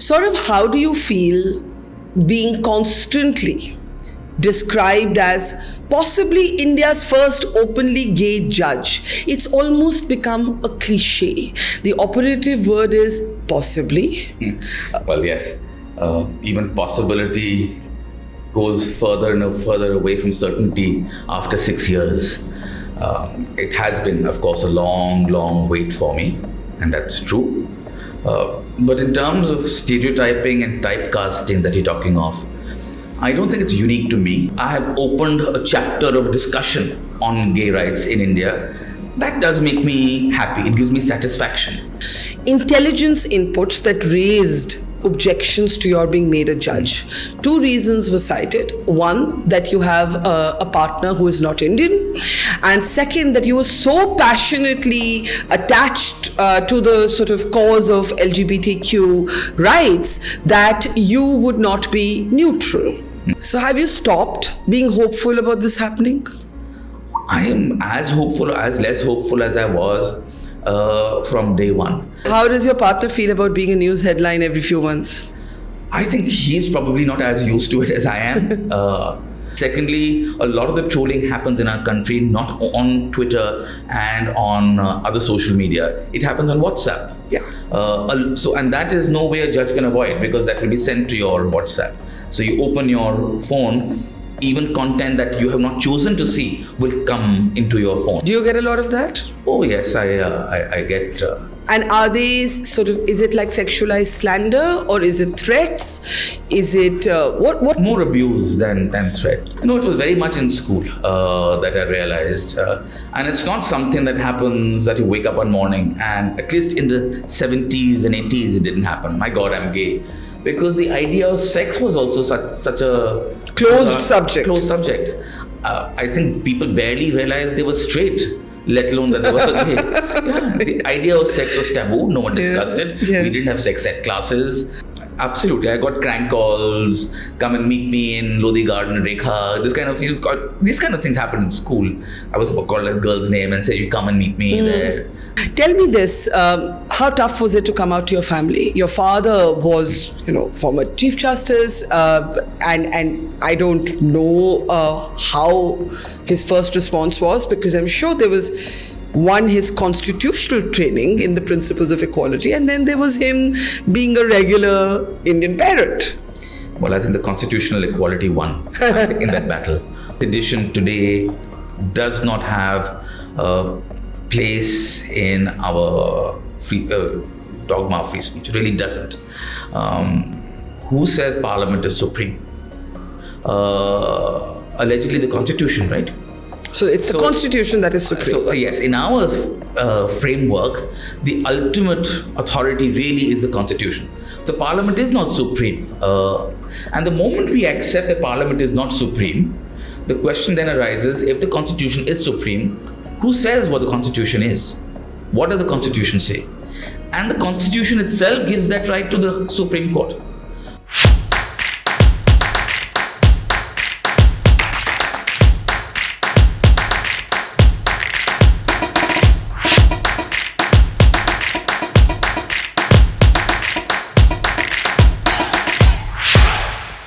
Saurabh, how do you feel being constantly described as possibly India's first openly gay judge? It's almost become a cliche. The operative word is possibly. Well, yes. Even possibility goes further and further away from certainty after 6 years. It has been, of course, a long wait for me, and that's true. But in terms of stereotyping and typecasting that you're talking of, I don't think it's unique to me. I have opened a chapter of discussion on gay rights in India. That does make me happy. It gives me satisfaction. Intelligence inputs that raised objections to your being made a judge. 2 reasons were cited. One, that you have a partner who is not Indian. And second, that you were so passionately attached to the sort of cause of LGBTQ rights that you would not be neutral. So have you stopped being hopeful about this happening? I am as less hopeful as I was from day one. How does your partner feel about being a news headline every few months? I think he's probably not as used to it as I am. Secondly, a lot of the trolling happens in our country not on Twitter and on other social media. It happens on WhatsApp. Yeah. And that is no way a judge can avoid, because that will be sent to your WhatsApp. So you open your phone, even content that you have not chosen to see will come into your phone. Do you get a lot of that? Oh yes, I get. And are they sort of, is it like sexualized slander, or is it threats? Is it, what? More abuse than threat. You know, it was very much in school that I realized. And it's not something that happens that you wake up one morning, and at least in the 70s and 80s it didn't happen. My God, I'm gay. Because the idea of sex was also such a closed subject. I think people barely realized they were straight, let alone that they were gay. Yeah, the idea of sex was taboo. No one discussed it. Yeah. We didn't have sex ed classes. Absolutely. I got crank calls, come and meet me in Lodi Garden, Rekha. These kind of things happened in school. I was called a girl's name and say, you come and meet me there. Tell me this, how tough was it to come out to your family? Your father was, former Chief Justice, and I don't know how his first response was, because I'm sure there was his constitutional training in the principles of equality, and then there was him being a regular Indian parent. Well, I think the constitutional equality won in that battle. Sedition today does not have a place in our dogma of free speech. It really doesn't. Who says Parliament is supreme? Allegedly the Constitution, right? So it's the Constitution that is supreme. So yes, in our framework, the ultimate authority really is the Constitution. So Parliament is not supreme. And the moment we accept that Parliament is not supreme, the question then arises, if the Constitution is supreme, who says what the Constitution is? What does the Constitution say? And the Constitution itself gives that right to the Supreme Court.